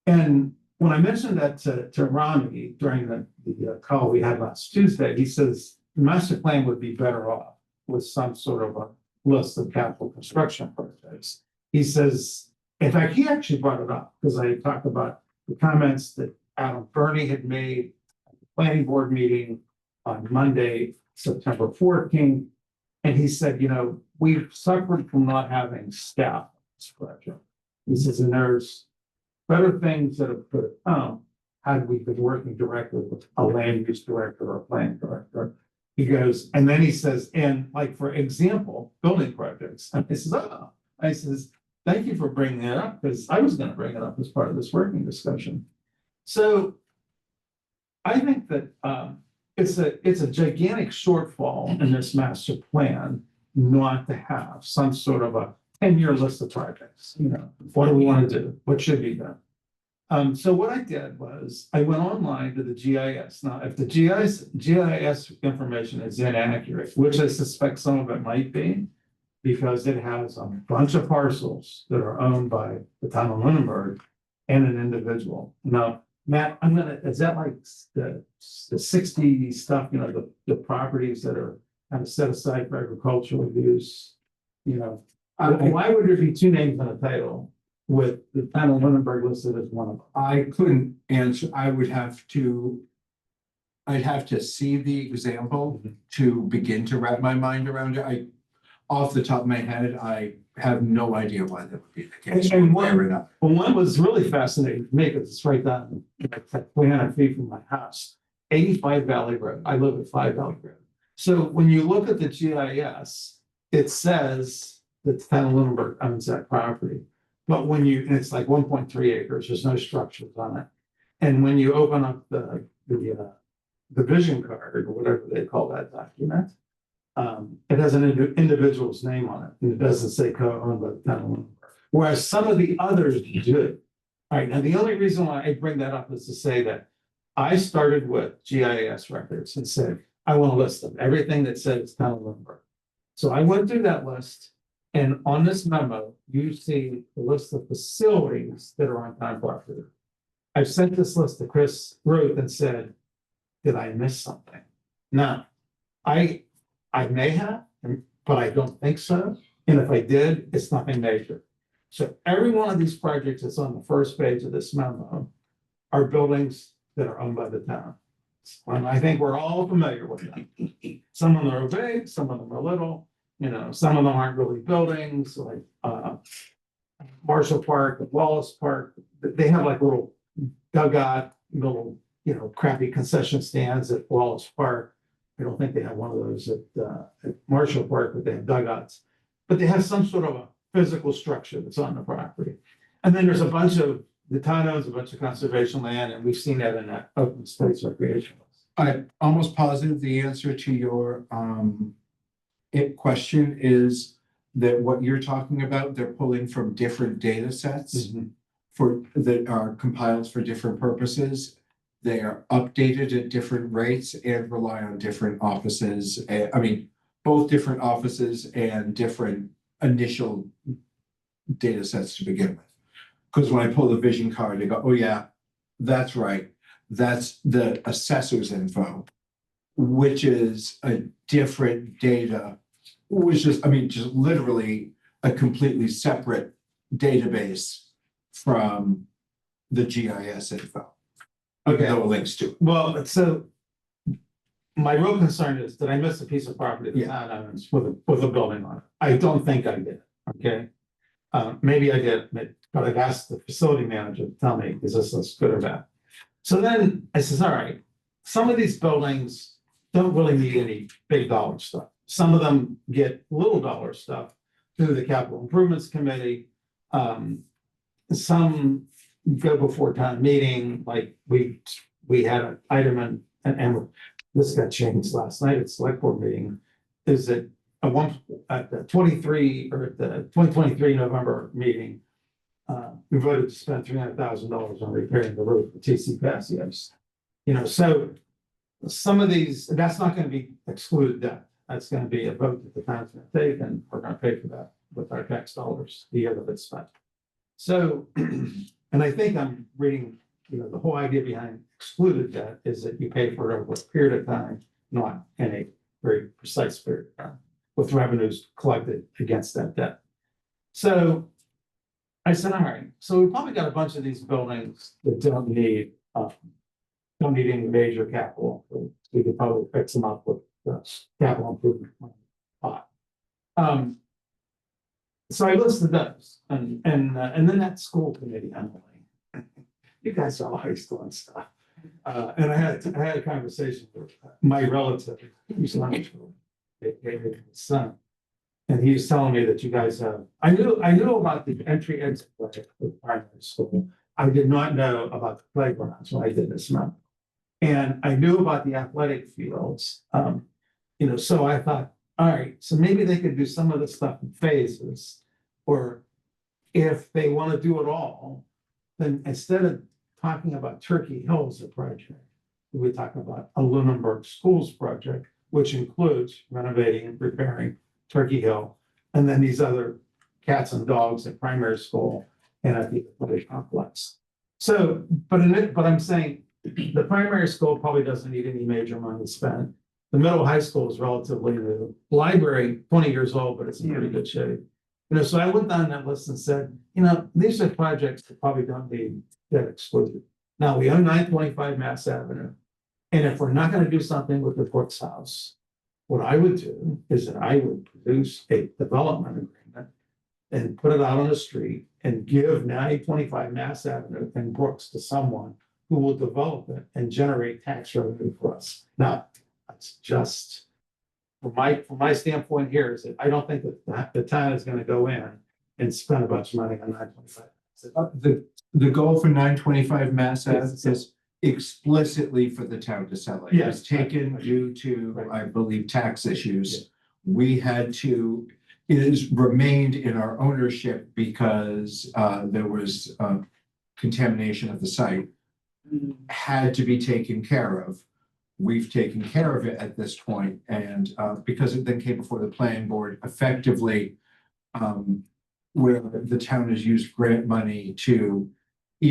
And when I mentioned that to Rami during the call we had last Tuesday, he says the master plan would be better off with some sort of a list of capital construction projects. He says, in fact, he actually brought it up because I talked about the comments that Adam Burney had made at the planning board meeting on Monday, September 14th. And he said, we've suffered from not having staff on this project. He says, and there's better things that have could have come had we been working directly with a land use director or a planning director. He goes, and then he says, and like, for example, building projects. And he says, I says, thank you for bringing it up because I was going to bring it up as part of this working discussion. So I think that it's a gigantic shortfall in this master plan not to have some sort of a 10-year list of projects. What do we want to do? What should be done? So what I did was I went online to the GIS. Now, if the GIS information is inaccurate, which I suspect some of it might be, because it has a bunch of parcels that are owned by the town of Lunenburg and an individual. Now, Matt, is that like the 60 stuff, the properties that are kind of set aside for agricultural use, why would there be two names on a title with the town of Lunenburg listed as one of them? I couldn't answer, I'd have to see the example to begin to wrap my mind around it. Off the top of my head, I have no idea why that would be the case. And one was really fascinating to me because it's right down, it's like 300 feet from my house, 85 Valley Road. I live at 5 Valley Road. So when you look at the GIS, it says that the town of Lunenburg owns that property. But and it's like 1.3 acres, there's no structures on it. And when you open up the vision card or whatever they call that document, it has an individual's name on it, and it doesn't say co-owned by the town of Lunenburg. Whereas some of the others do. All right, now the only reason why I bring that up is to say that I started with GIS records and said, I want a list of everything that says town of Lunenburg. So I went through that list, and on this memo, you see the list of facilities that are on town property. I've sent this list to Chris Ruth and said, did I miss something? No, I may have, but I don't think so. And if I did, it's nothing major. So every one of these projects that's on the first page of this memo are buildings that are owned by the town. And I think we're all familiar with them. Some of them are big, some of them are little, some of them aren't really buildings, like Marshall Park, Wallace Park. They have like little dugout, little, crappy concession stands at Wallace Park. I don't think they have one of those at Marshall Park, but they have dugouts. But they have some sort of a physical structure that's on the property. And then there's a bunch of, the town owns a bunch of conservation land, and we've seen that in that open space recreation. I'm almost positive the answer to your question is that what you're talking about, they're pulling from different data sets for that are compiled for different purposes. They are updated at different rates and rely on different offices. I mean, both different offices and different initial data sets to begin with. Because when I pull the vision card, they go, oh yeah, that's right. That's the assessor's info, which is a different data, which is, I mean, just literally a completely separate database from the GIS info. Okay. No links to. Well, so my real concern is, did I miss a piece of property the town owns with a building on it? I don't think I did, okay? Maybe I did, but I've asked the facility manager to tell me, is this good or bad? So then I says, all right, some of these buildings don't really need any big dollar stuff. Some of them get little dollar stuff through the capital improvements committee. Some go before town meeting, like we had an item and this got changed last night at select board meeting. Is that at the 23 or at the 2023 November meeting, we voted to spend $300,000 on repairing the roof of TC Passios. You know, so some of these, that's not going to be excluded debt. That's going to be a vote that the town's going to take, and we're going to pay for that with our tax dollars the year that it's spent. So, and I think I'm reading, you know, the whole idea behind excluded debt is that you pay for it over a period of time, not in a very precise period of time, with revenues collected against that debt. So I said, all right, so we probably got a bunch of these buildings that don't need any major capital. We could probably fix them up with the capital improvement pot. So I listed those, and then that school committee, Emily, you guys are always doing stuff. And I had a conversation with my relative, who's his son. And he was telling me that you guys have, I knew about the entry exit way of primary school. I did not know about the playgrounds when I did this month. And I knew about the athletic fields. You know, so I thought, all right, so maybe they could do some of the stuff in phases. Or if they want to do it all, then instead of talking about Turkey Hill as a project, we're talking about a Lunenburg Schools project, which includes renovating and repairing Turkey Hill, and then these other cats and dogs at primary school and at the athletic complex. So, but I'm saying the primary school probably doesn't need any major money spent. The middle high school is relatively new. Library, 20 years old, but it's in pretty good shape. You know, so I went down that list and said, you know, these are projects that probably don't need debt excluded. Now, we own 925 Mass Avenue. And if we're not going to do something with the Brooks House, what I would do is that I would produce a development agreement and put it out on the street and give 925 Mass Avenue and Brooks to someone who will develop it and generate tax revenue for us. Now, that's just from my standpoint here is that I don't think that the town is going to go in and spend a bunch of money on 925. The goal for 925 Mass Ave is explicitly for the town to sell it. It was taken due to, I believe, tax issues. We had to, it has remained in our ownership because there was contamination of the site, had to be taken care of. We've taken care of it at this point, and because it then came before the planning board effectively, where the town has used grant money to